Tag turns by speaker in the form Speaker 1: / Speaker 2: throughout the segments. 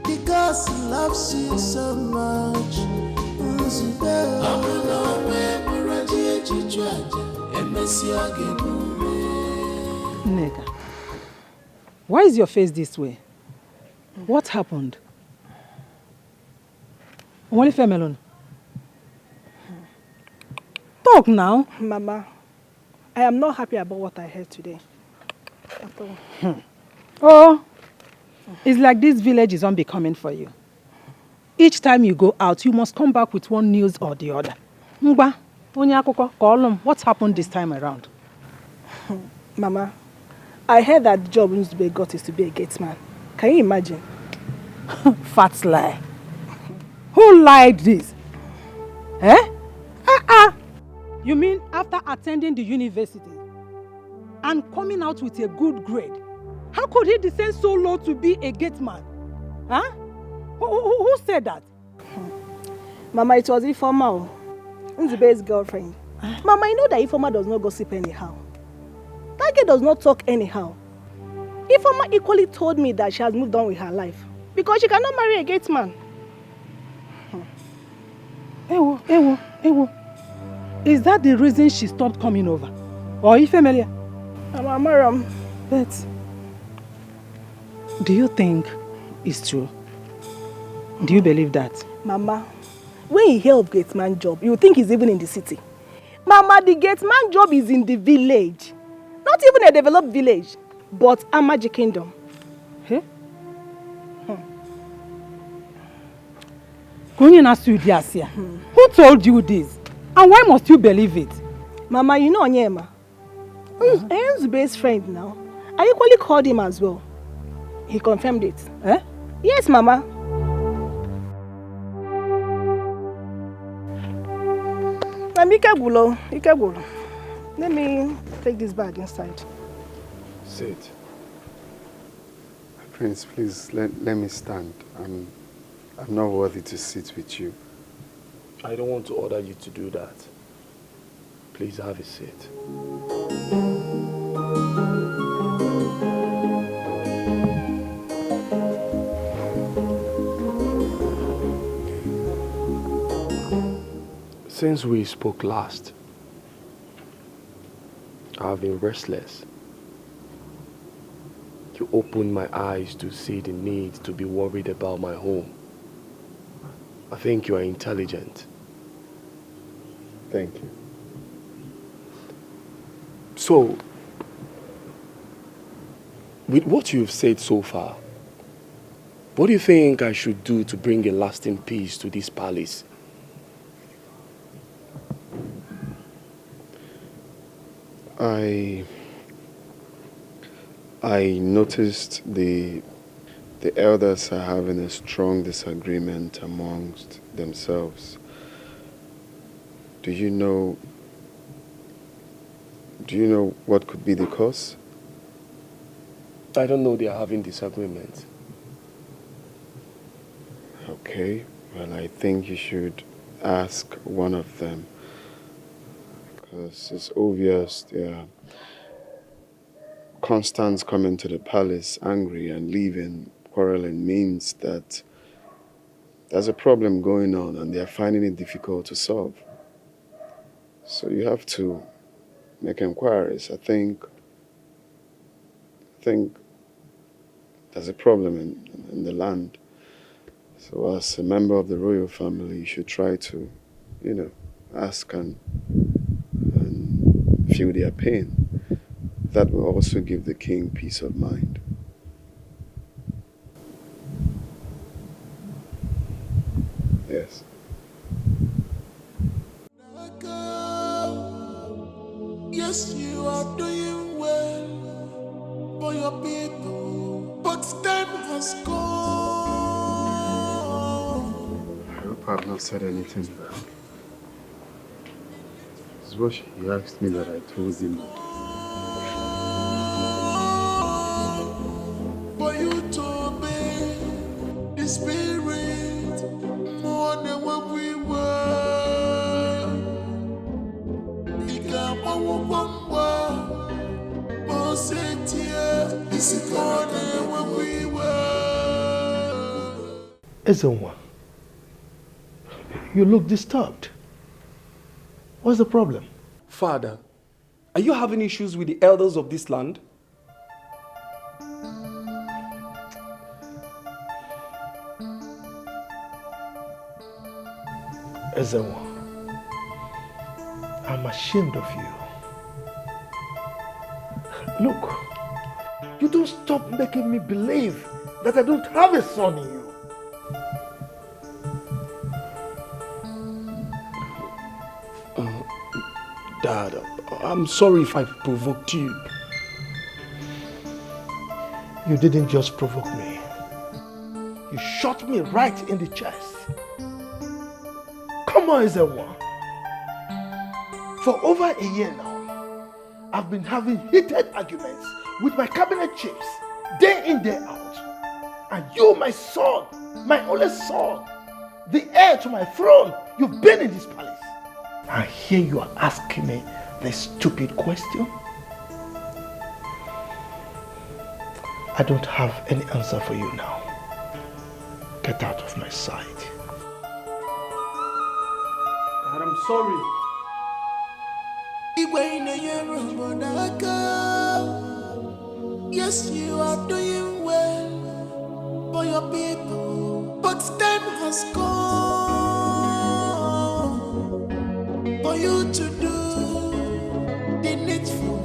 Speaker 1: Because he loves you so much.
Speaker 2: Nega, why is your face this way? What happened? Melon. Talk now.
Speaker 3: Mama, I am not happy about what I heard today. At all.
Speaker 2: Oh, it's like this village is unbecoming for you. Each time you go out, you must come back with one news or the other. Mba, what happened this time around?
Speaker 3: Mama, I heard that the job Nzube got is to be a gateman. Can you imagine?
Speaker 2: Fat lie. Who lied this? Eh? You mean after attending the university and coming out with a good grade, how could he descend so low to be a gateman? Huh? Who said that?
Speaker 3: Mama, it was Ifoma, Nzube's girlfriend. Mama, you know that Ifoma does not gossip anyhow. That girl does not talk anyhow. Ifoma equally told me that she has moved on with her life because she cannot marry a gateman.
Speaker 2: Ewo. Is that the reason she stopped coming over? Or Ifemelia?
Speaker 3: Mama, Maram.
Speaker 2: But do you think it's true? Do you believe that?
Speaker 3: Mama, when you hear of gateman job, you think he's even in the city. Mama, the gateman job is in the village. Not even a developed village, but a magic kingdom.
Speaker 2: Hey? Who told you this? And why must you believe it?
Speaker 3: Mama, you know Onyema. Nzube's friend now. I equally called him as well. He confirmed it.
Speaker 2: Eh?
Speaker 3: Yes, Mama. Ikebulo. Let me take this bag inside.
Speaker 4: Sit. Prince, please let me stand. I'm not worthy to sit with you.
Speaker 5: I don't want to order you to do that. Please have a seat. Since we spoke last, I've been restless. You opened my eyes to see the need to be worried about my home. I think you are intelligent.
Speaker 4: Thank you.
Speaker 5: So, with what you've said so far, what do you think I should do to bring a lasting peace to this palace?
Speaker 4: I noticed the elders are having a strong disagreement amongst themselves. Do you know what could be the cause?
Speaker 5: I don't know they are having disagreements.
Speaker 4: Okay, well, I think you should ask one of them. Because it's obvious they are constant coming to the palace angry and leaving, quarreling means that there's a problem going on and they're finding it difficult to solve. So you have to make inquiries. I think there's a problem in the land. So as a member of the royal family, you should try to, ask and feel their pain. That will also give the king peace of mind. Yes.
Speaker 1: Yes, you are doing well for your people, but time has gone.
Speaker 4: I hope I've not said anything bad. This is what he asked me that I told him.
Speaker 1: For you to obey the spirit more than what we
Speaker 6: Ezenwa, you look disturbed. What's the problem?
Speaker 5: Father, are you having issues with the elders of this land?
Speaker 6: Ezenwa, I'm ashamed of you. Look, you don't stop making me believe that I don't have a son in you.
Speaker 5: Dad, I'm sorry if I provoked you.
Speaker 6: You didn't just provoke me. You shot me right in the chest. Come on, Ezenwa. For over a year now, I've been having heated arguments with my cabinet chiefs, day in, day out. And you, my son, my only son, the heir to my throne, you've been in this palace. And here you are asking me this stupid question? I don't have any answer for you now. Get out of my sight.
Speaker 5: Dad, I'm sorry.
Speaker 1: Yes, you are doing well for your people, but time has come for you to do the needful.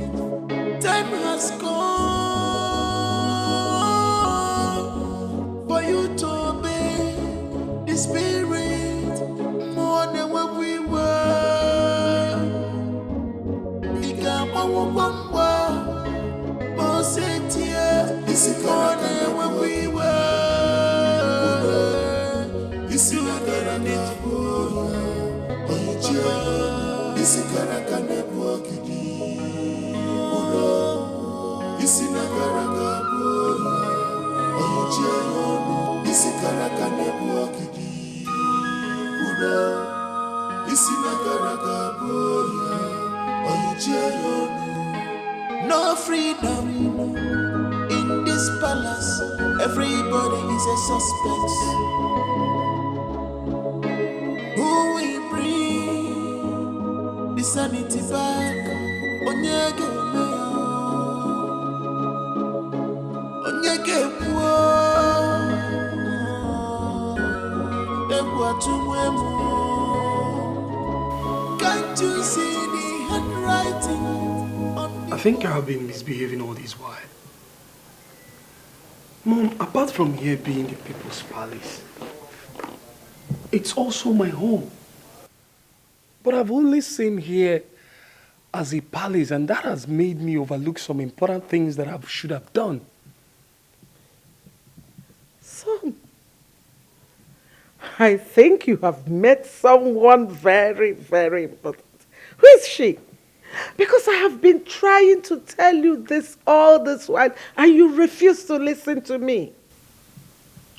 Speaker 1: Time has come for you to obey the Spirit more than what we were. Is it more than what we were? Is it not gonna need for you? Is it gonna walk you? Is it not gonna go? Is it gonna walk you? Is it not gonna go? No freedom in this palace. Everybody is a suspect. Who will bring the sanity back? Onyege wo, can't you see the handwriting?
Speaker 5: I think I have been misbehaving all this while. Mom, apart from here being the people's palace, it's also my home. But I've only seen here as a palace, and that has made me overlook some important things that I should have done.
Speaker 2: Son, I think you have met someone very, very important. Who is she? Because I have been trying to tell you this all this while, and you refuse to listen to me.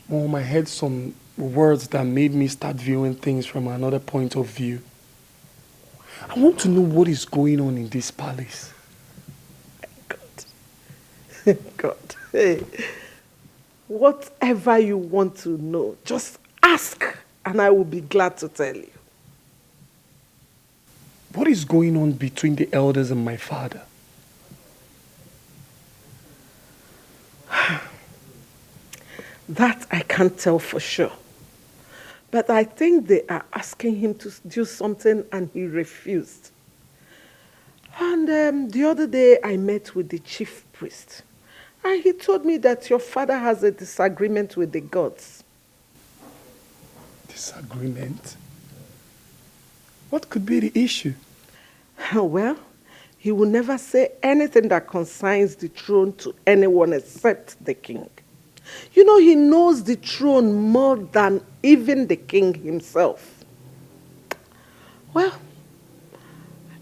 Speaker 5: Mom, I heard some words that made me start viewing things from another point of view. I want to know what is going on in this palace.
Speaker 2: God. God. Hey. Whatever you want to know, just ask, and I will be glad to tell you.
Speaker 5: What is going on between the elders and my father?
Speaker 2: That I can't tell for sure. But I think they are asking him to do something and he refused. And the other day I met with the chief priest. And he told me that your father has a disagreement with the gods.
Speaker 5: Disagreement? What could be the issue?
Speaker 2: Well, he will never say anything that concerns the throne to anyone except the king. You know, he knows the throne more than even the king himself. Well,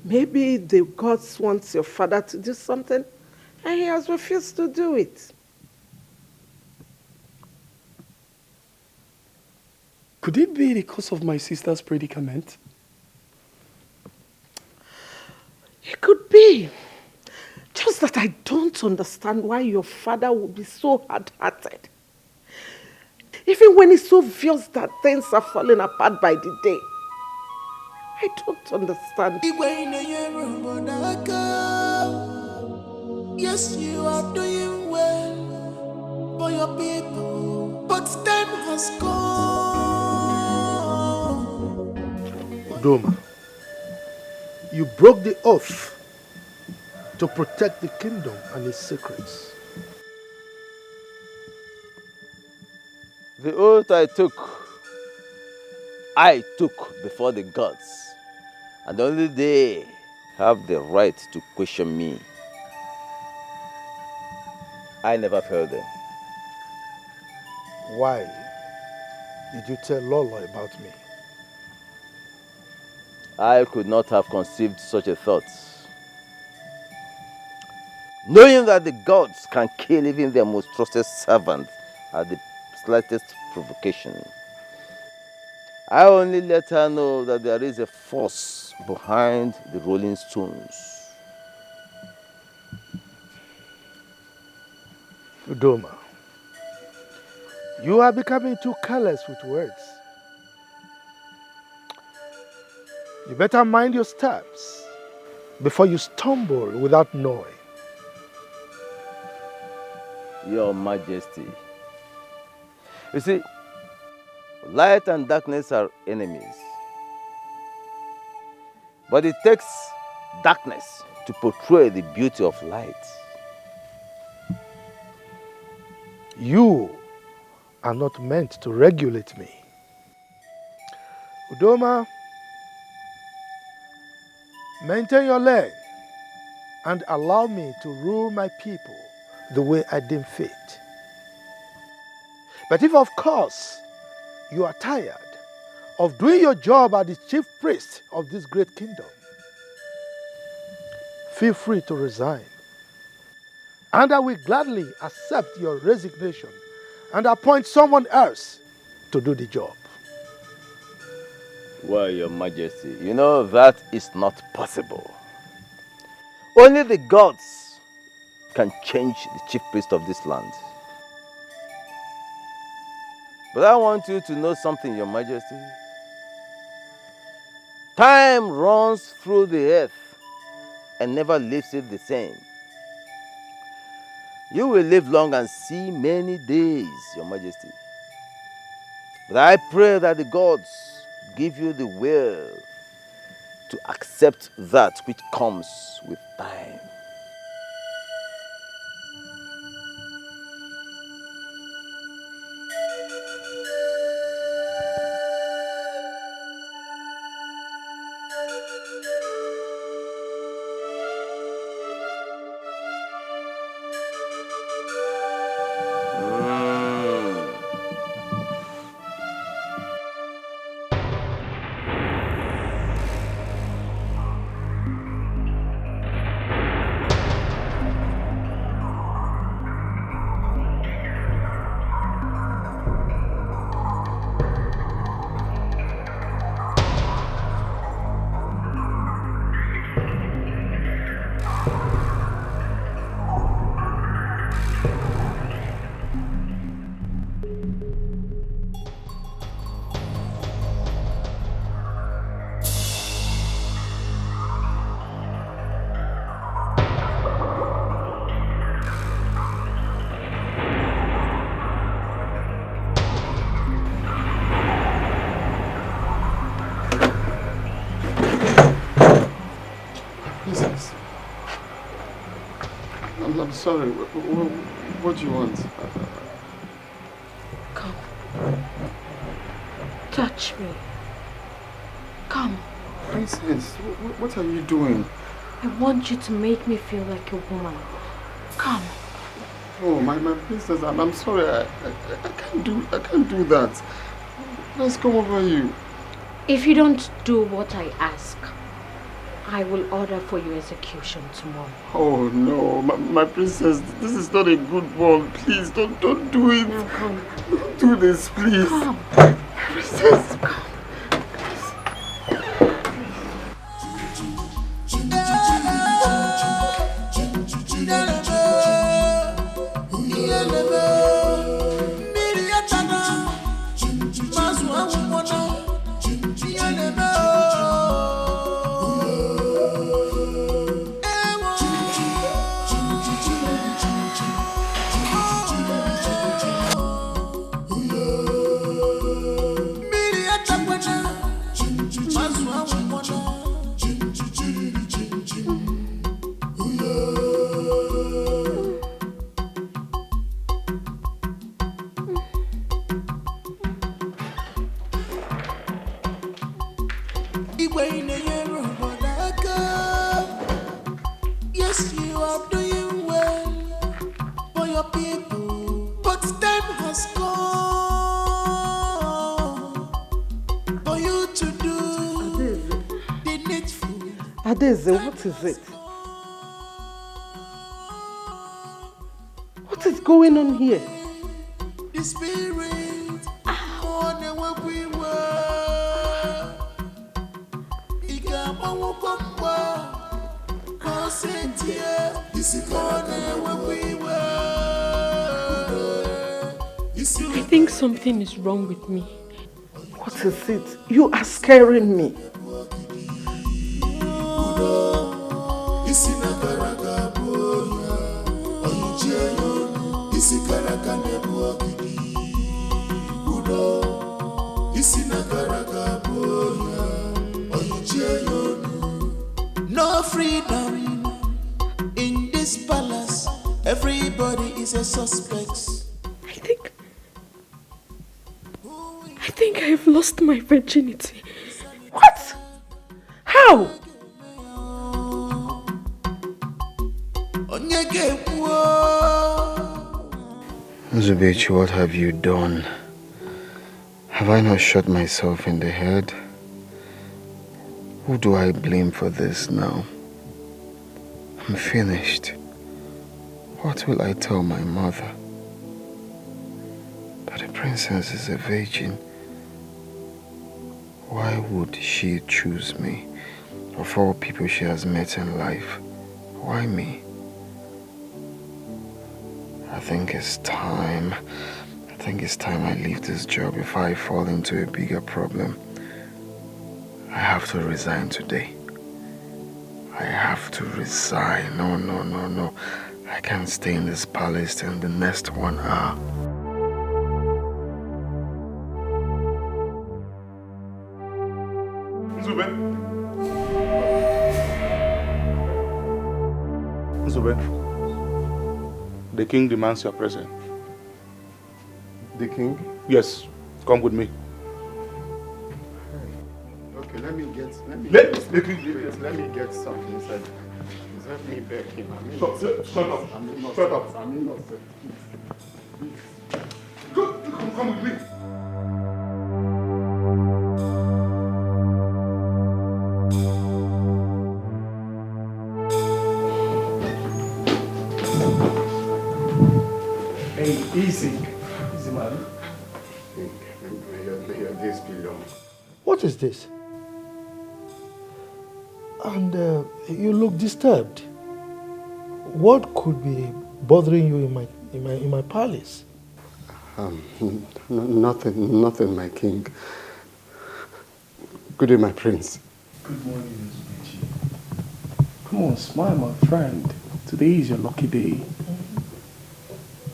Speaker 2: maybe the gods want your father to do something, and he has refused to do it.
Speaker 5: Could it be because of my sister's predicament?
Speaker 2: It could be. Just that I don't understand why your father would be so hard-hearted.
Speaker 6: Even when it's so obvious that things are falling apart by the day. I don't understand.
Speaker 1: Yes, you are doing well for your people, but time has gone.
Speaker 6: Udoma, you broke the oath to protect the kingdom and its secrets.
Speaker 7: The oath I took before the gods, and only they have the right to question me. I never failed them.
Speaker 6: Why did you tell Lolo about me?
Speaker 7: I could not have conceived such a thought. Knowing that the gods can kill even their most trusted servant at the slightest provocation. I only let her know that there is a force behind the rolling stones.
Speaker 6: Udoma, you are becoming too careless with words. You better mind your steps before you stumble without knowing.
Speaker 7: Your Majesty. You see, light and darkness are enemies. But it takes darkness to portray the beauty of light.
Speaker 6: You are not meant to regulate me. Udoma, maintain your lane and allow me to rule my people the way I deem fit. But if, of course, you are tired of doing your job as the chief priest of this great kingdom, feel free to resign. And I will gladly accept your resignation and appoint someone else to do the job.
Speaker 7: Well, Your Majesty, you know that is not possible. Only the gods can change the chief priest of this land. But I want you to know something, Your Majesty. Time runs through the earth and never leaves it the same. You will live long and see many days, Your Majesty. But I pray that the gods give you the will to accept that which comes with time.
Speaker 4: I'm sorry. What do you want?
Speaker 8: Come. Touch me. Come.
Speaker 4: Princess, what are you doing?
Speaker 8: I want you to make me feel like a woman. Come.
Speaker 4: Oh, my princess, I'm sorry. I can't do that. Let's come over you.
Speaker 8: If you don't do what I ask, I will order for your execution tomorrow.
Speaker 4: Oh no, my princess, this is not a good one. Please don't do it.
Speaker 8: Now come.
Speaker 4: Don't do this, please.
Speaker 8: Come.
Speaker 4: Princess.
Speaker 8: Come.
Speaker 1: Yes, you are doing well for your people, but time has come for you to do the needful.
Speaker 5: Adeze, what is it? What is going on here?
Speaker 1: The spirit on the way we were.
Speaker 8: I think something is wrong with me.
Speaker 5: What is it? You are scaring me.
Speaker 1: No freedom in this palace. Everybody is a suspect.
Speaker 8: I think I've lost my virginity.
Speaker 5: What? How?
Speaker 4: Zubechi, what have you done? Have I not shot myself in the head? Who do I blame for this now? I'm finished. What will I tell my mother? That the princess is a virgin. Why would she choose me? Of all people she has met in life, why me? I think it's time I leave this job before I fall into a bigger problem. I have to resign today. I have to resign. No. I can't stay in this palace in the next 1 hour.
Speaker 9: Nzube, the king demands your presence.
Speaker 4: The king?
Speaker 9: Yes, come with me.
Speaker 4: Okay, let me get something inside. Let me beg him.
Speaker 9: Shut up.
Speaker 4: I'm innocent.
Speaker 9: Come with me.
Speaker 5: Hey, easy, man.
Speaker 4: May your days be long.
Speaker 6: What is this? And you look disturbed. What could be bothering you in my palace?
Speaker 4: Nothing, my king. Good day, my prince.
Speaker 5: Good morning, Zubechi. Come on, smile, my friend. Today is your lucky day.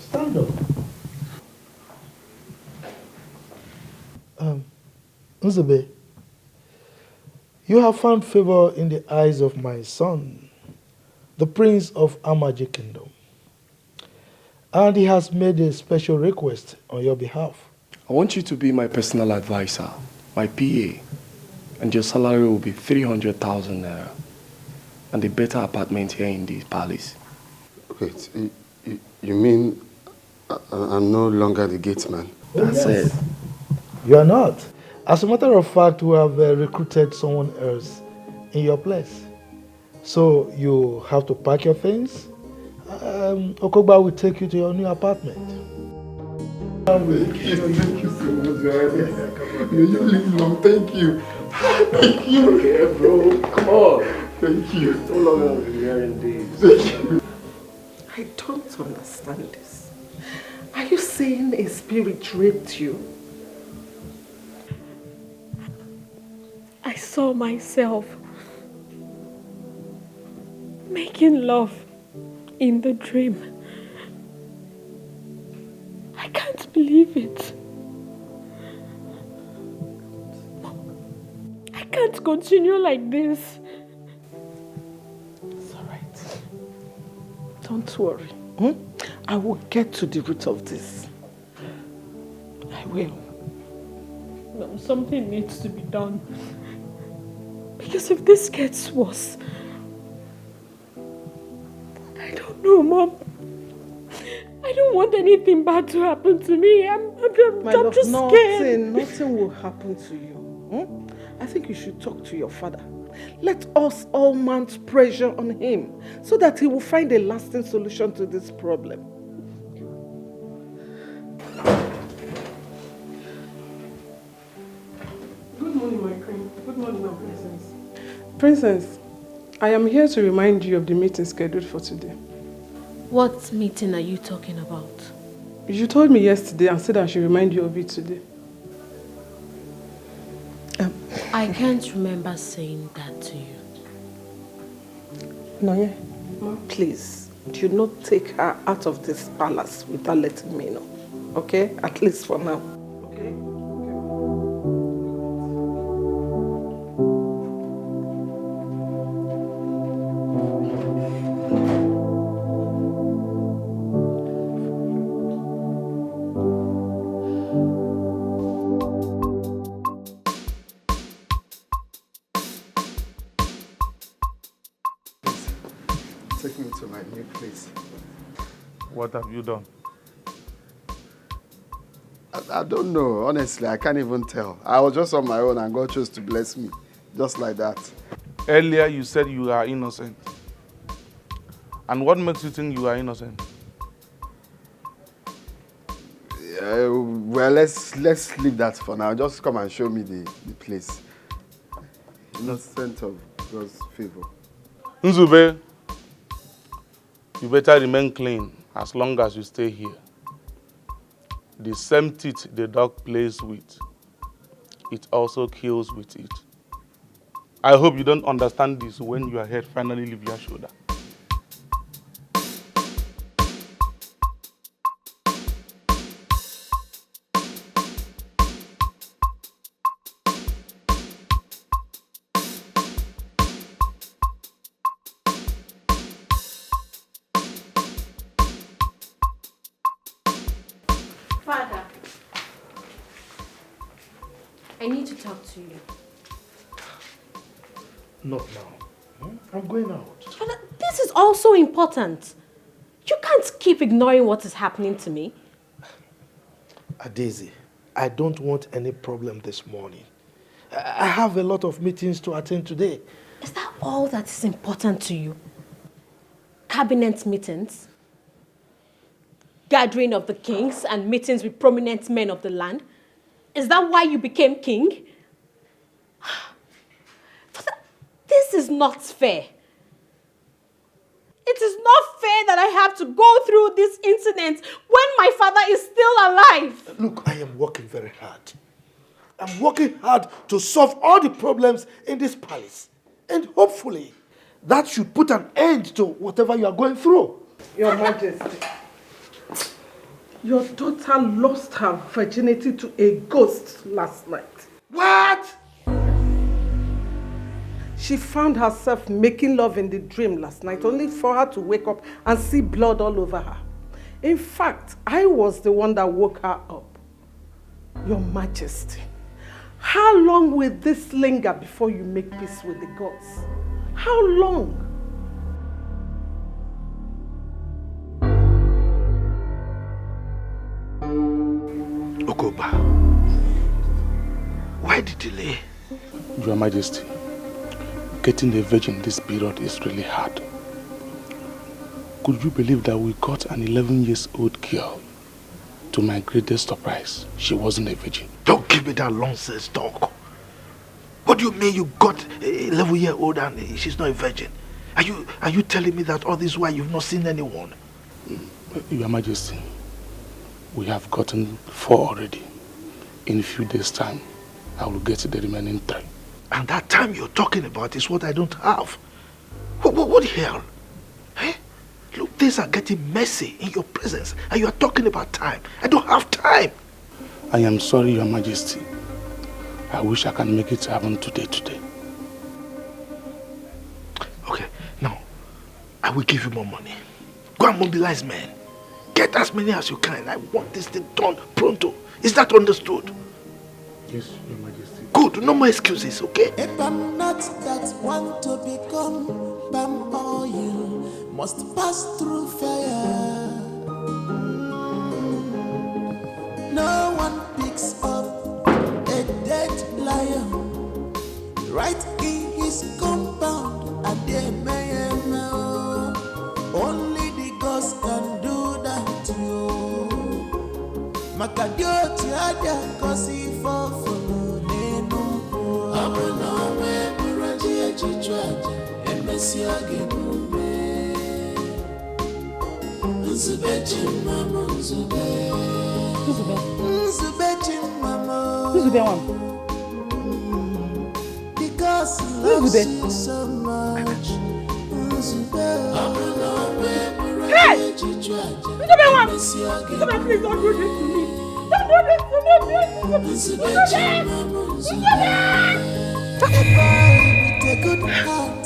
Speaker 6: Stand up. Nzube, you have found favor in the eyes of my son, the prince of Amaji Kingdom. And he has made a special request on your behalf.
Speaker 5: I want you to be my personal advisor, my PA, and your salary will be 300,000 naira, and a better apartment here in the palace.
Speaker 4: Wait, you mean I'm no longer the gateman?
Speaker 5: That's it.
Speaker 6: You are not. As a matter of fact, we have recruited someone else in your place. So you have to pack your things. Okogba will take you to your new apartment.
Speaker 4: Thank you so much. You live long. Thank you. Thank you.
Speaker 5: Okay, bro. Come on.
Speaker 4: Thank you.
Speaker 5: So long I've been hearing this.
Speaker 4: Thank you.
Speaker 5: I don't understand this. Are you saying a spirit raped you?
Speaker 8: I saw myself making love in the dream. I can't believe it. I can't continue like this.
Speaker 5: It's all right. Don't worry. I will get to the root of this. I will.
Speaker 8: No, something needs to be done. Because if this gets worse, I don't know, Mom. I don't want anything bad to happen to me. I'm just scared.
Speaker 3: Nothing will happen to you. I think you should talk to your father. Let us all mount pressure on him so that he will find a lasting solution to this problem.
Speaker 10: Good morning, my queen. Good morning, my princess. Princess, I am here to remind you of the meeting scheduled for today.
Speaker 8: What meeting are you talking about?
Speaker 10: You told me yesterday and said I should remind you of it today.
Speaker 8: I can't remember saying that to you.
Speaker 3: Noye, please, do not take her out of this palace without letting me know. Okay? At least for now. Okay?
Speaker 4: Take me to my new place.
Speaker 9: What have you done?
Speaker 4: I don't know. Honestly, I can't even tell. I was just on my own and God chose to bless me. Just like that.
Speaker 9: Earlier you said you are innocent. And what makes you think you are innocent?
Speaker 4: Well, let's leave that for now. Just come and show me the place. Innocent of God's favor.
Speaker 9: Nzube, you better remain clean as long as you stay here. The same teeth the dog plays with, it also kills with it. I hope you don't understand this when your head finally leaves your shoulder.
Speaker 8: Father, I need to talk to you.
Speaker 6: Not now. I'm going out.
Speaker 8: Father, this is also important. You can't keep ignoring what is happening to me.
Speaker 6: Daisy, I don't want any problem this morning. I have a lot of meetings to attend today.
Speaker 8: Is that all that is important to you? Cabinet meetings? Gathering of the kings and meetings with prominent men of the land? Is that why you became king? Father, this is not fair. It is not fair that I have to go through this incident when my father is still alive.
Speaker 6: Look, I am working very hard. I'm working hard to solve all the problems in this palace. And hopefully, that should put an end to whatever you are going through.
Speaker 3: Your Majesty, your daughter lost her virginity to a ghost last night.
Speaker 6: What?
Speaker 3: She found herself making love in the dream last night, only for her to wake up and see blood all over her. In fact, I was the one that woke her up. Your Majesty, how long will this linger before you make peace with the gods? How long?
Speaker 6: Okoba, why the delay?
Speaker 9: Your Majesty, getting a virgin this period is really hard. Could you believe that we got an 11-year-old girl? To my greatest surprise, she wasn't a virgin.
Speaker 6: Don't give me that nonsense talk. What do you mean you got a 11-year-old and she's not a virgin? Are you telling me that all this while you've not seen anyone?
Speaker 9: Your Majesty, we have gotten 4 already. In a few days' time, I will get the remaining 3.
Speaker 6: And that time you're talking about is what I don't have. What the hell? Eh? Look, things are getting messy in your presence and you are talking about time. I don't have time.
Speaker 9: I am sorry, Your Majesty. I wish I can make it happen today.
Speaker 6: Okay, now, I will give you more money. Go and mobilize men. Get as many as you can. I want this thing done pronto. Is that understood?
Speaker 5: Yes, Your Majesty.
Speaker 6: Good, no more excuses, okay?
Speaker 1: If I'm not that one to become palm oil, must pass through fire. No one picks up a dead lion right in his compound. And they may know only the ghost can do that to you. Makadio tiada kosi fofo nenu. Abuna me buraji echichwaje emesi agebume. Nzube chimama nzube. Nzube chimama.
Speaker 2: Nzube one.
Speaker 1: Because he loves you so much.
Speaker 2: Hey! Nzube one! Nzube, please don't do this to me. Don't do this to me, please.
Speaker 1: With a good heart,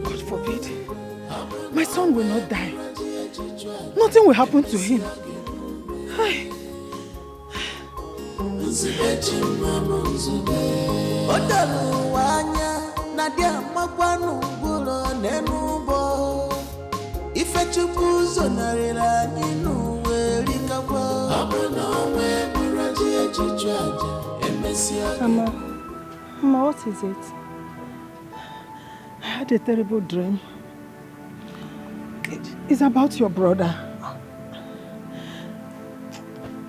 Speaker 2: God forbid. My son will not die. Nothing will happen to him. Hi.
Speaker 1: Nadia Magwanu Bulo Nenubo Ifechubuzo Narila Ninu Werikawa Abuna Buraji Echichwaje Emesia.
Speaker 3: Mama, what is it?
Speaker 2: I had a terrible dream. It's about your brother.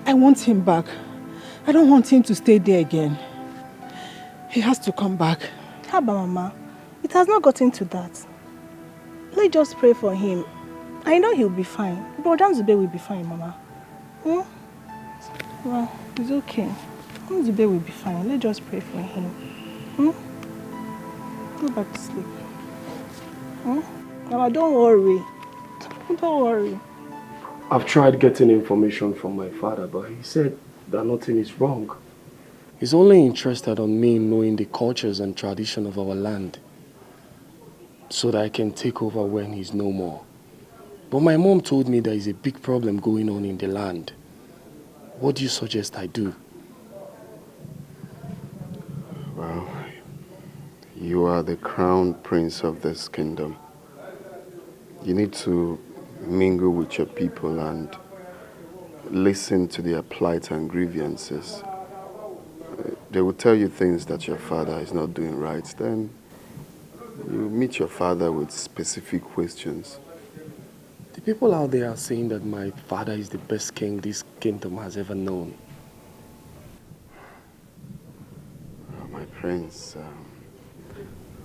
Speaker 2: I want him back. I don't want him to stay there again. He has to come back.
Speaker 3: Haba, Mama. It has not gotten to that. Let's just pray for him. I know he'll be fine. Brother Nzube will be fine, Mama. Well, it's okay. Nzube will be fine. Let's just pray for him. Go back to sleep. Mama, don't worry. Don't worry.
Speaker 5: I've tried getting information from my father, but he said that nothing is wrong. He's only interested on me knowing the cultures and tradition of our land so that I can take over when he's no more. But my mom told me there is a big problem going on in the land. What do you suggest I do?
Speaker 4: Well, you are the crown prince of this kingdom. You need to mingle with your people and listen to their plight and grievances. They will tell you things that your father is not doing right. Then you meet your father with specific questions.
Speaker 5: The people out there are saying that my father is the best king this kingdom has ever known.
Speaker 4: My prince,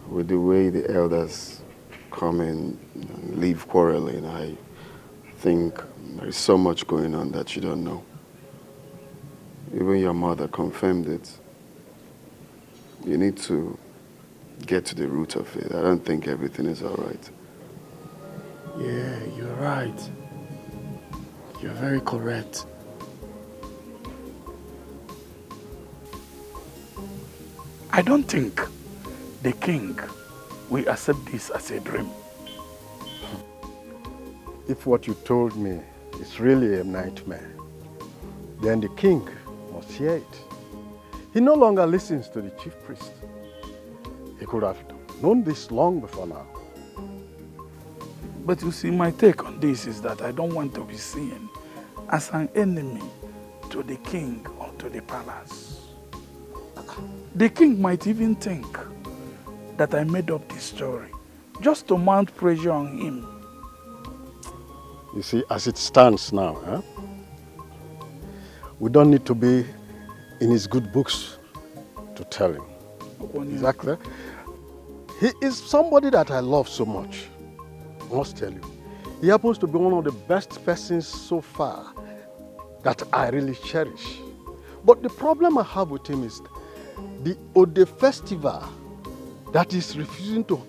Speaker 4: with the way the elders come in and leave quarreling, I think there is so much going on that you don't know. Even your mother confirmed it. You need to get to the root of it. I don't think everything is all right.
Speaker 5: Yeah, you're right. You're very correct.
Speaker 9: I don't think the king will accept this as a dream.
Speaker 6: If what you told me is really a nightmare, then the king must hear it. He no longer listens to the chief priest. He could have known this long before now.
Speaker 9: But you see, my take on this is that I don't want to be seen as an enemy to the king or to the palace. The king might even think that I made up this story just to mount pressure on him.
Speaker 6: You see, as it stands now, we don't need to be in his good books to tell him. Exactly. He is somebody that I love so much. I must tell you. He happens to be one of the best persons so far that I really cherish. But the problem I have with him is the Ode festival that he's refusing to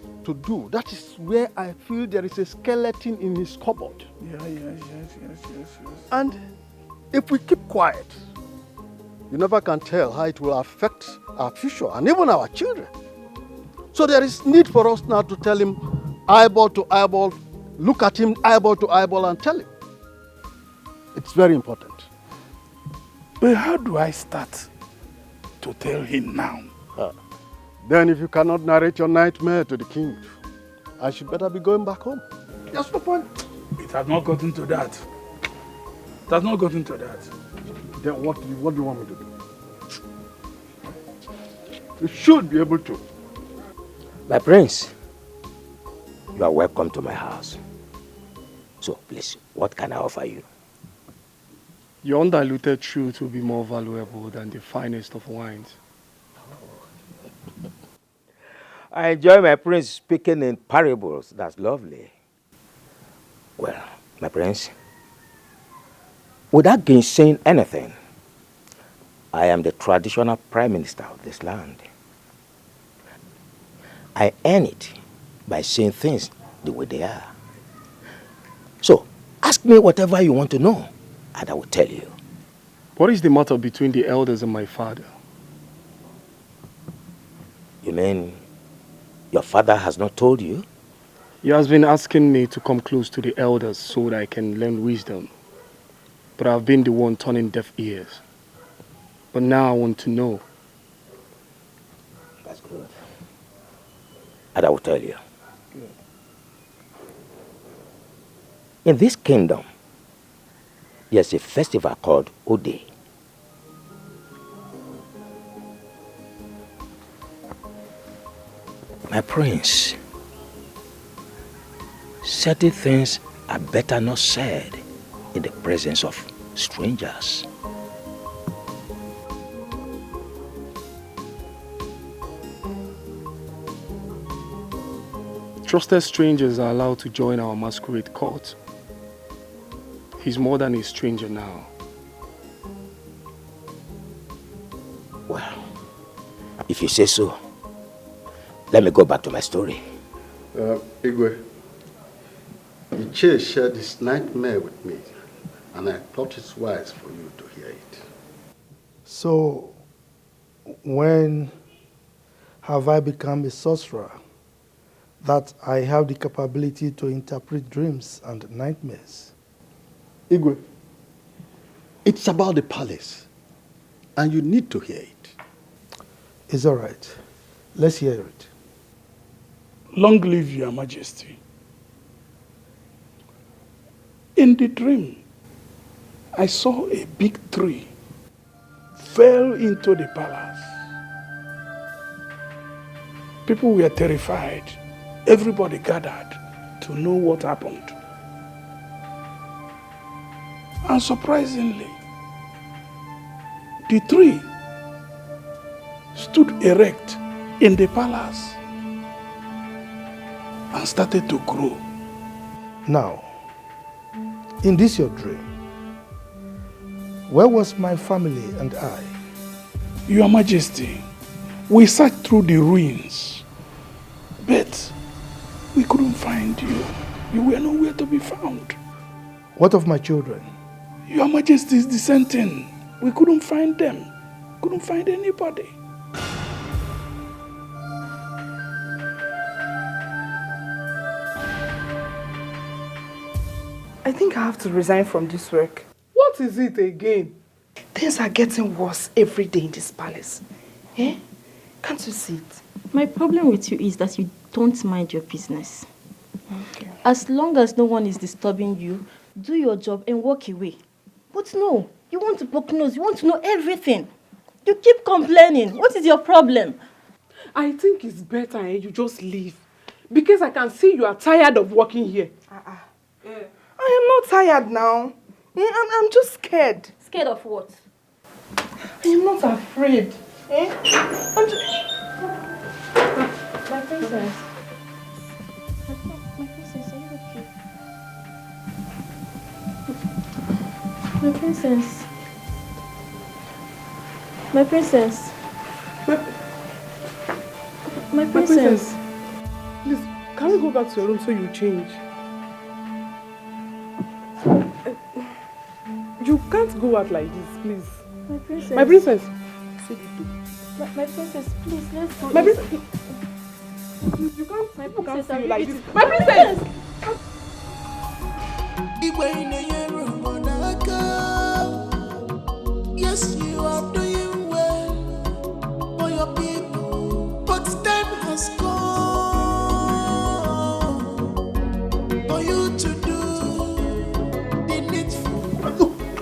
Speaker 6: do. That is where I feel there is a skeleton in his cupboard.
Speaker 9: Yes.
Speaker 6: And if we keep quiet, you never can tell how it will affect our future and even our children. So there is need for us now to tell him eyeball to eyeball, look at him eyeball to eyeball and tell him. It's very important.
Speaker 5: But how do I start to tell him now?
Speaker 6: Then if you cannot narrate your nightmare to the king, I should better be going back home. That's the point.
Speaker 5: It has not gotten to that. It has not gotten to that.
Speaker 6: Then what do you want me to do? You should be able to.
Speaker 11: My prince, you are welcome to my house. So please, what can I offer you?
Speaker 5: Your undiluted truth will be more valuable than the finest of wines.
Speaker 11: I enjoy my prince speaking in parables. That's lovely. Well, my prince, without gainsaying anything, I am the traditional prime minister of this land. I earn it by saying things the way they are. So, ask me whatever you want to know, and I will tell you.
Speaker 5: What is the matter between the elders and my father?
Speaker 11: You mean your father has not told you?
Speaker 5: He has been asking me to come close to the elders so that I can learn wisdom. But I've been the one turning deaf ears. But now I want to know.
Speaker 11: That's good. And I will tell you.
Speaker 5: Good.
Speaker 11: In this kingdom, there's a festival called Ode. My prince, certain things are better not said in the presence of strangers.
Speaker 5: Trusted strangers are allowed to join our masquerade court. He's more than a stranger now.
Speaker 11: Well, if you say so, let me go back to my story.
Speaker 12: Igwe, Iche shared his nightmare with me, and I thought it's wise for you to hear it.
Speaker 13: So, when have I become a sorcerer that I have the capability to interpret dreams and nightmares?
Speaker 12: Igwe, it's about the palace, and you need to hear it.
Speaker 13: It's all right. Let's hear it.
Speaker 5: Long live your majesty. In the dream, I saw a big tree fell into the palace. People were terrified. Everybody gathered to know what happened. And surprisingly, the tree stood erect in the palace and started to grow.
Speaker 13: Now, in this your dream, where was my family and I?
Speaker 5: Your Majesty, we searched through the ruins, but we couldn't find you. You were nowhere to be found.
Speaker 13: What of my children?
Speaker 5: Your Majesty is dissenting. We couldn't find them. Couldn't find anybody.
Speaker 3: I think I have to resign from this work.
Speaker 10: What is it again?
Speaker 3: Things are getting worse every day in this palace. Eh? Can't you see it?
Speaker 8: My problem with you is that you don't mind your business.
Speaker 3: Okay.
Speaker 8: As long as no one is disturbing you, do your job and walk away. But no, you want to poke nose, you want to know everything. You keep complaining. What is your problem?
Speaker 10: I think it's better you just leave. Because I can see you are tired of working here.
Speaker 3: I am not tired now. I'm just scared.
Speaker 8: Scared of what?
Speaker 3: I am not afraid. I'm just...
Speaker 8: My princess. My princess, are you okay? My princess. My princess. My princess.
Speaker 10: Please, can we go back to your room so you change? You can't go out like this, please.
Speaker 8: My princess.
Speaker 10: My princess.
Speaker 8: My princess, please, let's go.
Speaker 10: My princess. You can't.
Speaker 8: My
Speaker 10: People can't
Speaker 8: princess,
Speaker 10: see you like this.
Speaker 8: My princess.
Speaker 1: Igwe in the room,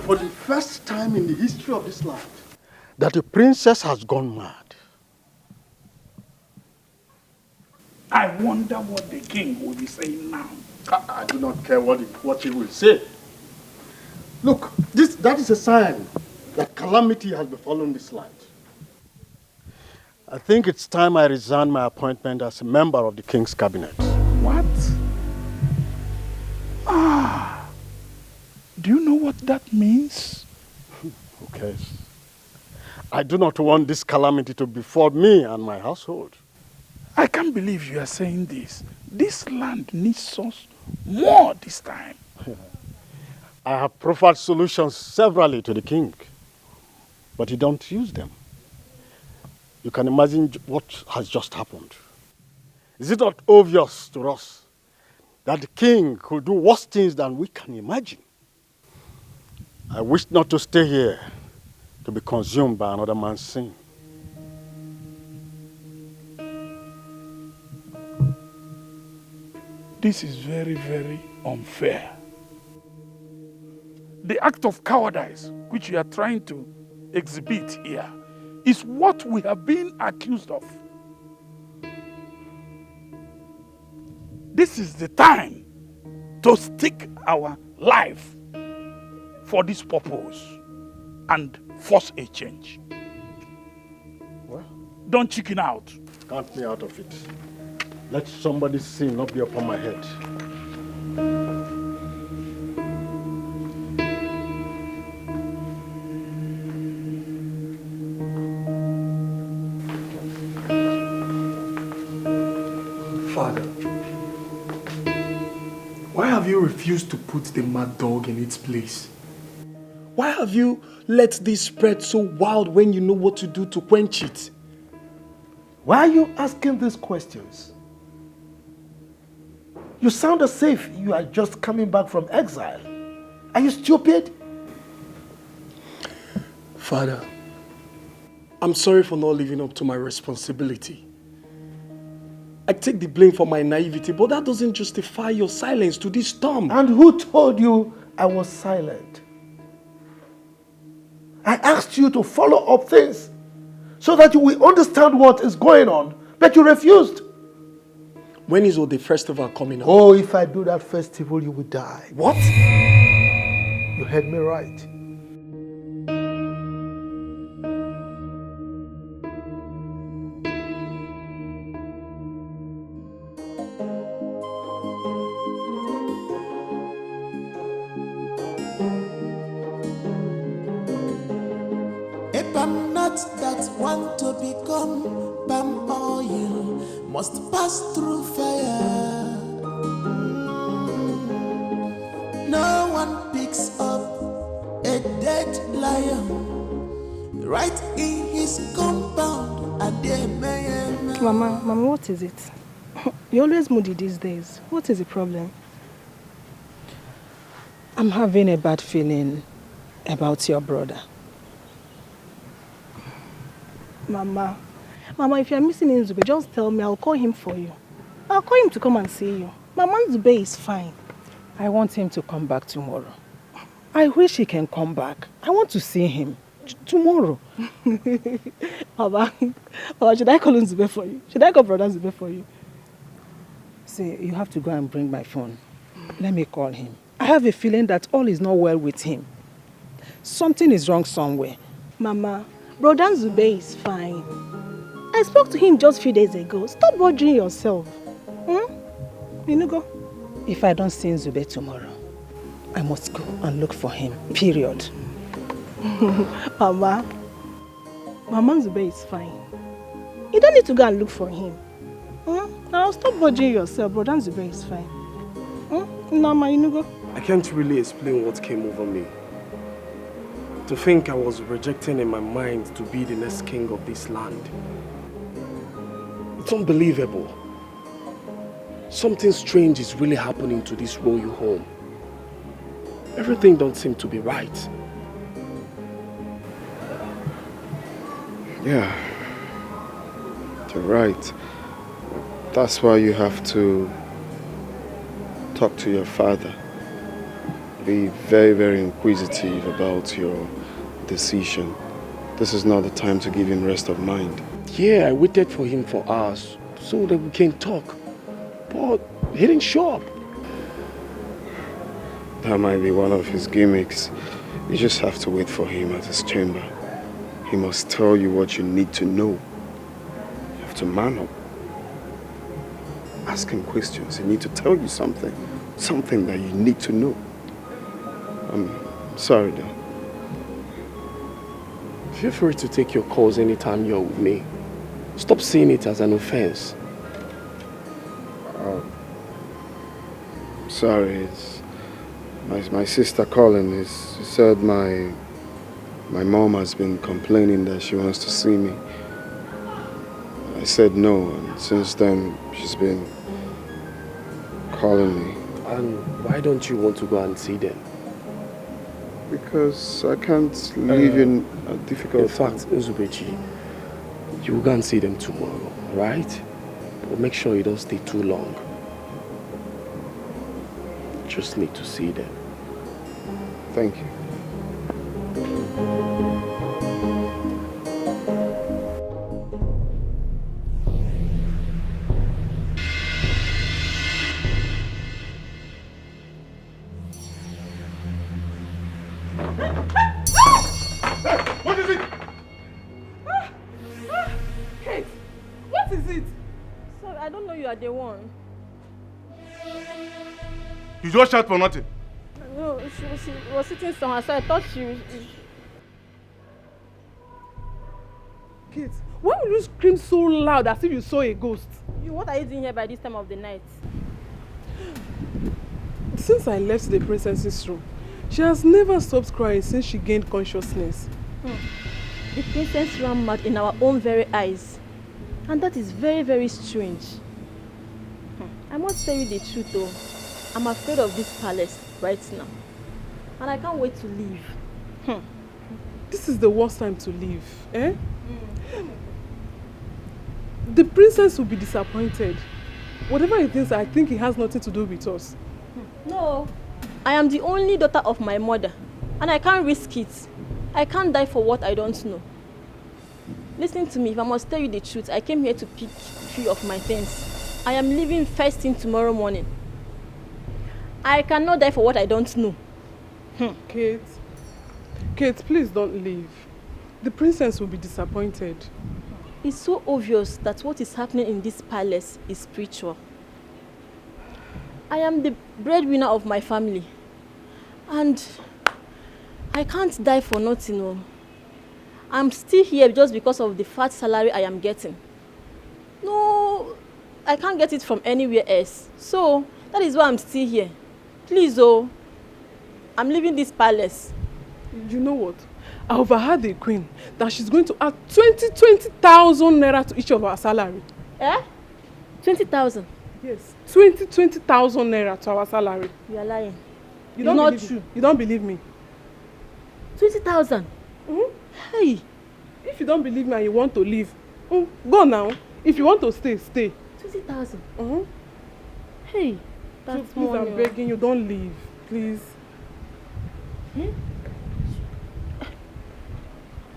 Speaker 6: for the first time in the history of this land that the princess has gone mad.
Speaker 14: I wonder what the king will be saying now.
Speaker 6: I do not care what he will say. Look, that is a sign that calamity has befallen this land. I think it's time I resign my appointment as a member of the king's cabinet.
Speaker 14: What? Do you know what that means?
Speaker 6: Who cares? I do not want this calamity to befall me and my household.
Speaker 14: I can't believe you are saying this. This land needs us more this time.
Speaker 6: I have proffered solutions severally to the king, but he don't use them. You can imagine what has just happened. Is it not obvious to us that the king could do worse things than we can imagine? I wish not to stay here to be consumed by another man's sin.
Speaker 14: This is very, very unfair. The act of cowardice which you are trying to exhibit here is what we have been accused of. This is the time to stake our life for this purpose and force a change.
Speaker 6: Well,
Speaker 14: don't chicken out.
Speaker 6: Count me out of it. Let somebody's sin not be upon my head.
Speaker 5: Father, why have you refused to put the mad dog in its place? Why have you let this spread so wild when you know what to do to quench it?
Speaker 6: Why are you asking these questions? You sound as if you are just coming back from exile. Are you stupid?
Speaker 5: Father, I'm sorry for not living up to my responsibility. I take the blame for my naivety, but that doesn't justify your silence to this storm.
Speaker 6: And who told you I was silent? I asked you to follow up things so that you will understand what is going on, but you refused.
Speaker 5: When is the festival coming up?
Speaker 6: Oh, if I do that festival, you will die.
Speaker 5: What?
Speaker 6: You heard me right.
Speaker 1: A palm nut that want to become palm oil must pass through fire. No one picks up a dead lion right in his compound.
Speaker 3: Mama, what is it? You're always moody these days. What is the problem?
Speaker 2: I'm having a bad feeling about your brother.
Speaker 3: Mama, if you're missing Nzube, just tell me. I'll call him for you. I'll call him to come and see you. Mama, Nzube is fine.
Speaker 2: I want him to come back tomorrow. I wish he can come back. I want to see him tomorrow.
Speaker 3: Mama, should I call Nzube for you? Should I call Brother Nzube for you?
Speaker 2: See, you have to go and bring my phone. Let me call him. I have a feeling that all is not well with him. Something is wrong somewhere.
Speaker 3: Mama, Brother Nzube is fine. I spoke to him just a few days ago. Stop bothering yourself. You go.
Speaker 2: If I don't see Nzube tomorrow, I must go and look for him. Period.
Speaker 3: Mama Nzube is fine. You don't need to go and look for him. Now stop bothering yourself. Brother Nzube is fine. Mama, you go.
Speaker 5: I can't really explain what came over me. To think I was rejecting in my mind to be the next king of this land. It's unbelievable. Something strange is really happening to this royal home. Everything don't seem to be right.
Speaker 4: Yeah, you're right. That's why you have to talk to your father. be very, very inquisitive about your decision. This is not the time to give him rest of mind.
Speaker 5: Yeah, I waited for him for hours so that we can talk. But he didn't show up.
Speaker 4: That might be one of his gimmicks. You just have to wait for him at his chamber. He must tell you what you need to know. You have to man up. Ask him questions. He needs to tell you something. Something that you need to know. I'm sorry, though.
Speaker 5: Feel free to take your calls anytime you're with me. Stop seeing it as an offense.
Speaker 4: Sorry, it's my sister calling. She said my mom has been complaining that she wants to see me. I said no, and since then she's been calling me.
Speaker 5: And why don't you want to go and see them?
Speaker 4: Because I can't live in a difficult...
Speaker 5: In fact, Nzubechi, you will go and see them tomorrow, right? But make sure you don't stay too long. Just need to see them.
Speaker 4: Thank you.
Speaker 10: What is it? Kate, what is it?
Speaker 8: Sorry, I don't know you are the one.
Speaker 9: You just shout for nothing.
Speaker 8: No, she was sitting somewhere, so I thought she...
Speaker 10: Kate, why would you scream so loud as if you saw a ghost?
Speaker 8: What are you doing here by this time of the night?
Speaker 10: Since I left the princess's room, she has never stopped crying since she gained consciousness.
Speaker 8: The princess ran mad in our own very eyes. And that is very, very strange. I must tell you the truth though. I'm afraid of this palace right now. And I can't wait to leave.
Speaker 10: This is the worst time to leave, eh? The princess will be disappointed. Whatever he thinks, I think it has nothing to do with us.
Speaker 8: No, I am the only daughter of my mother. And I can't risk it. I can't die for what I don't know. Listen to me, if I must tell you the truth, I came here to pick 3 of my things. I am leaving first thing tomorrow morning. I cannot die for what I don't know.
Speaker 10: Kate, please don't leave. The princess will be disappointed.
Speaker 8: It's so obvious that what is happening in this palace is spiritual. I am the breadwinner of my family. And I can't die for nothing. No. I'm still here just because of the fat salary I am getting. No, I can't get it from anywhere else. So, that is why I'm still here. Please, oh, I'm leaving this palace.
Speaker 10: You know what? I overheard the queen that she's going to add 20,000 naira to each of our salary.
Speaker 8: 20,000?
Speaker 10: Yes, 20,000 naira to our salary.
Speaker 8: You are lying.
Speaker 10: It's not true. You don't believe me.
Speaker 8: 20,000? Hey.
Speaker 10: If you don't believe me and you want to leave, go now. If you want to stay, stay.
Speaker 8: 20,000? Hey, that's
Speaker 10: so please,
Speaker 8: money.
Speaker 10: I'm begging you, don't leave, please.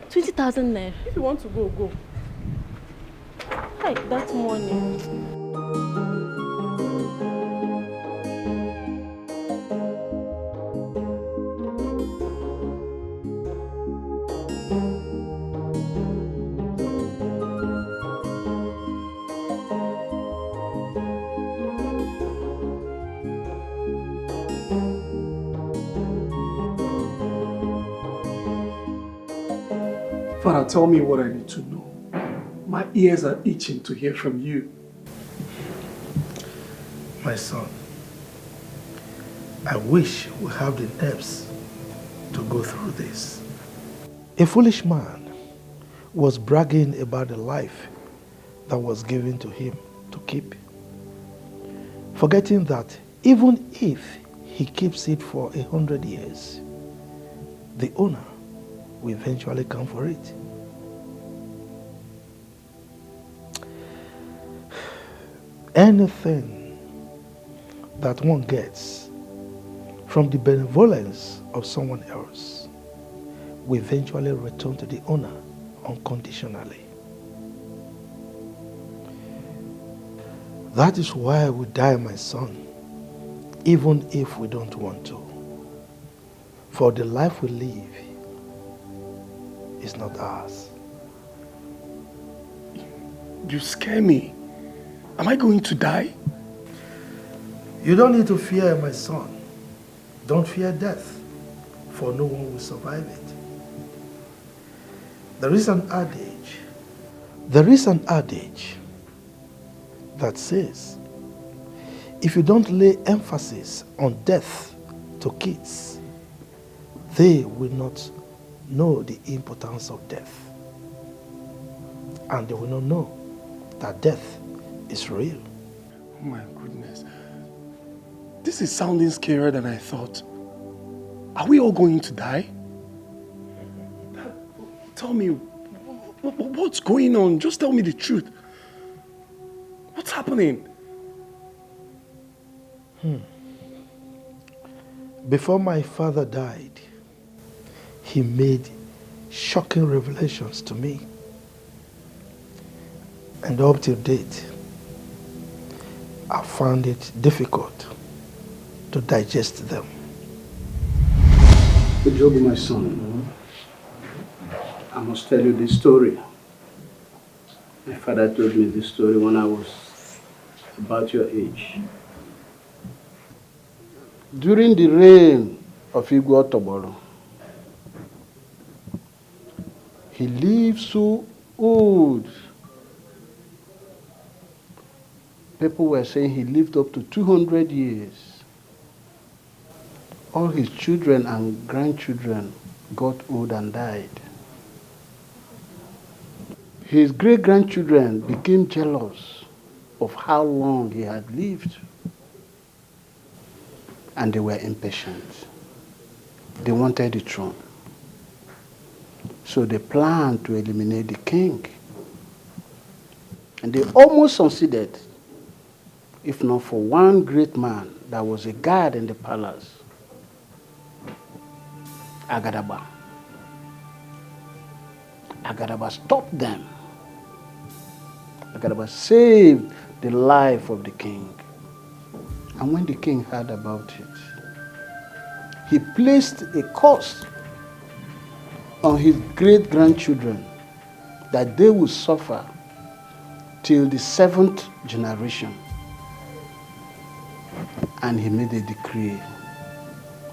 Speaker 8: 20,000 naira.
Speaker 10: If you want to go, go.
Speaker 8: Hey, that's money.
Speaker 5: Father, tell me what I need to know. My ears are itching to hear from you.
Speaker 13: My son, I wish we have the nerves to go through this. A foolish man was bragging about the life that was given to him to keep, forgetting that even if he keeps it for 100 years, the owner will eventually come for it. Anything that one gets from the benevolence of someone else, will eventually return to the owner unconditionally. That is why we die, my son, even if we don't want to. For the life we live is not ours.
Speaker 5: You scare me. Am I going to die?
Speaker 13: You don't need to fear, my son. Don't fear death, for no one will survive it. There is an adage that says, if you don't lay emphasis on death to kids, they will not know the importance of death. And they will not know that death is real.
Speaker 5: Oh my goodness. This is sounding scarier than I thought. Are we all going to die? Tell me, what's going on? Just tell me the truth. What's happening?
Speaker 13: Before my father died, he made shocking revelations to me. And up till date, I found it difficult to digest them.
Speaker 12: Job, my son, I must tell you this story. My father told me this story when I was about your age. During the reign of Igwe Otoboro, he lived so old. People were saying he lived up to 200 years. All his children and grandchildren got old and died. His great-grandchildren became jealous of how long he had lived. And they were impatient. They wanted the throne. So they planned to eliminate the king. And they almost succeeded, if not for one great man that was a guard in the palace, Agadaba. Agadaba stopped them. Agadaba saved the life of the king. And when the king heard about it, he placed a curse on his great-grandchildren that they would suffer till the 7th generation. And he made a decree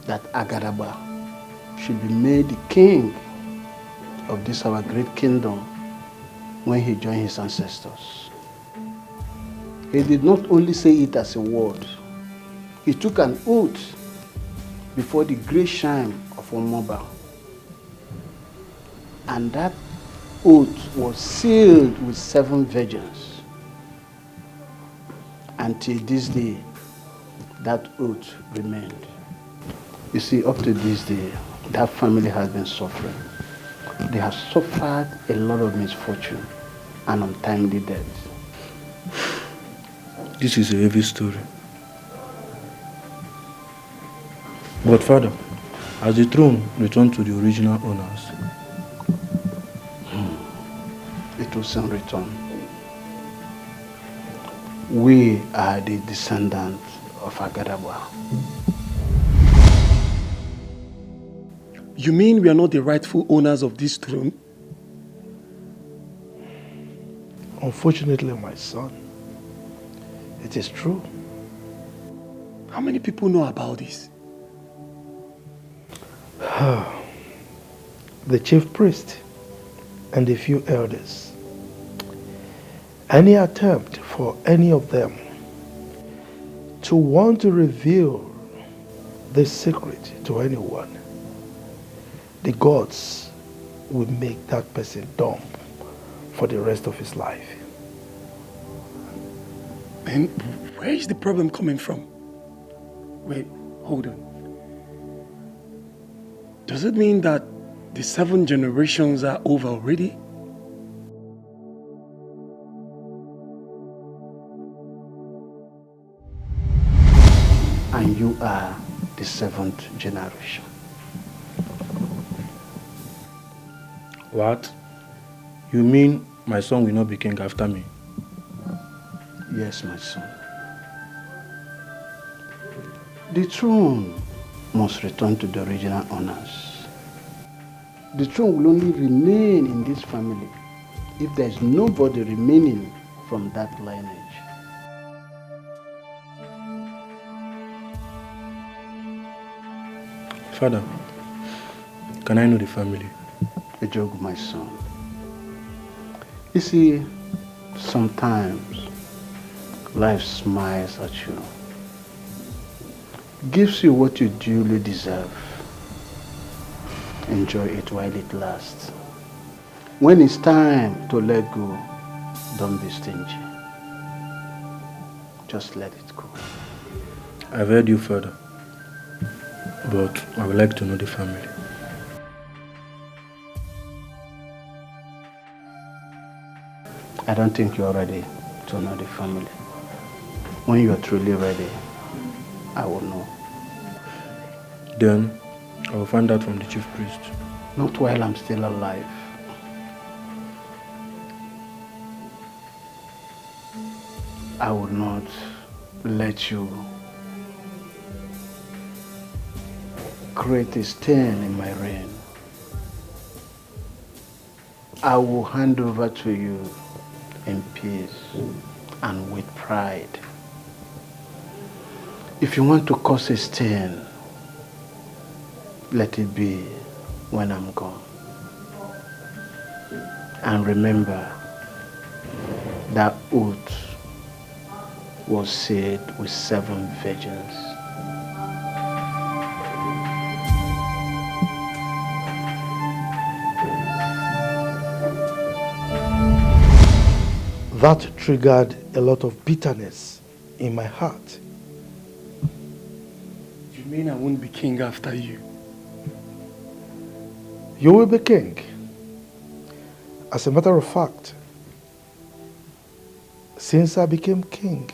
Speaker 12: that Agadaba should be made the king of this our great kingdom when he joined his ancestors. He did not only say it as a word. He took an oath before the great shrine of Omoba. And that oath was sealed with 7 virgins. Until this day, that oath remained. You see, up to this day, that family has been suffering. They have suffered a lot of misfortune and untimely death.
Speaker 15: This is a heavy story. But Father, has the throne returned to the original owners?
Speaker 12: It will soon return. We are the descendants of Agadaba.
Speaker 5: You mean we are not the rightful owners of this throne?
Speaker 13: Unfortunately, my son, it is true.
Speaker 5: How many people know about this?
Speaker 13: The chief priest and a few elders. Any attempt for any of them to want to reveal this secret to anyone, the gods will make that person dumb for the rest of his life.
Speaker 5: And where is the problem coming from? Wait, hold on. Does it mean that the 7 generations are over already?
Speaker 12: And you are the the 7th generation.
Speaker 15: What? You mean my son will not be king after me?
Speaker 12: Yes, my son. The throne must return to the original owners. The throne will only remain in this family if there is nobody remaining from that lineage.
Speaker 15: Father, can I know the family?
Speaker 12: A joke, my son. You see, sometimes life smiles at you, gives you what you duly deserve. Enjoy it while it lasts. When it's time to let go, don't be stingy. Just let it go.
Speaker 15: I've heard you, Father, but I would like to know the family.
Speaker 12: I don't think you're ready to know the family. When you're truly ready, I will know.
Speaker 15: Then I will find out from the chief priest.
Speaker 12: Not while I'm still alive. I will not let you create a stain in my reign. I will hand over to you in peace and with pride. If you want to cause a stain, let it be when I'm gone. And remember, that oath was said with 7 virgins.
Speaker 13: That triggered a lot of bitterness in my heart.
Speaker 5: You mean I won't be king after you?
Speaker 13: You will be king. As a matter of fact, since I became king,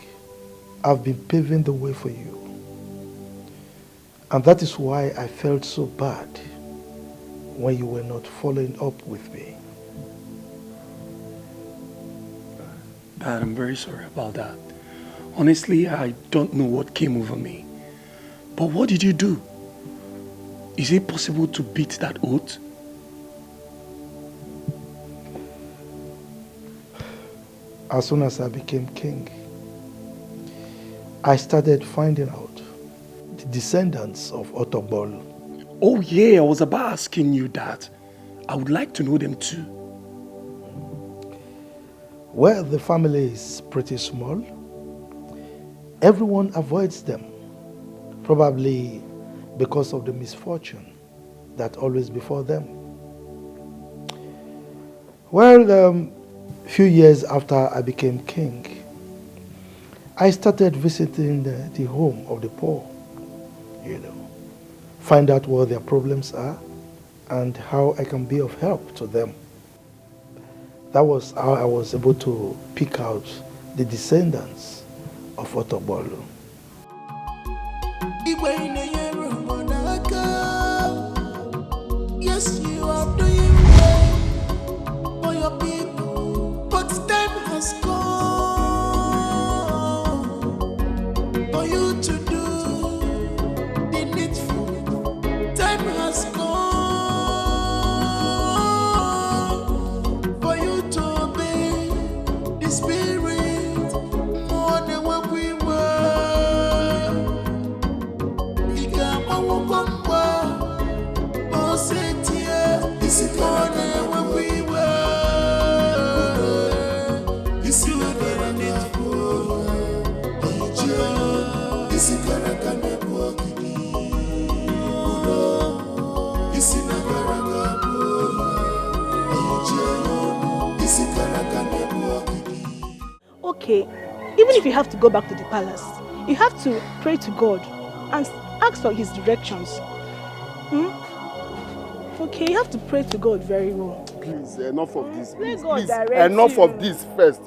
Speaker 13: I've been paving the way for you. And that is why I felt so bad when you were not following up with me.
Speaker 5: Dad, I'm very sorry about that. Honestly, I don't know what came over me. But what did you do? Is it possible to beat that oath?
Speaker 13: As soon as I became king, I started finding out the descendants of Otobol.
Speaker 5: Oh yeah, I was about asking you that. I would like to know them too.
Speaker 13: Well, the family is pretty small. Everyone avoids them, probably because of the misfortune that always befall them. Well, few years after I became king, I started visiting the home of the poor, find out what their problems are and how I can be of help to them. That was how I was able to pick out the descendants of Otobolo.
Speaker 1: Yes, you are doing well for your people, but time has come for you to do the needful. Time has come for you to obey the Spirit more than what we were. This is more than what we were. This is not very needful. This is Karakane Bogidi. This is not This is Karakane Bogidi.
Speaker 3: Okay, even if you have to go back to the palace, you have to pray to God and ask for his directions. Okay, you have to pray to God very well.
Speaker 6: Please, enough of this. Please,
Speaker 3: God
Speaker 6: please,
Speaker 3: direct
Speaker 6: enough
Speaker 3: you.
Speaker 6: of this first.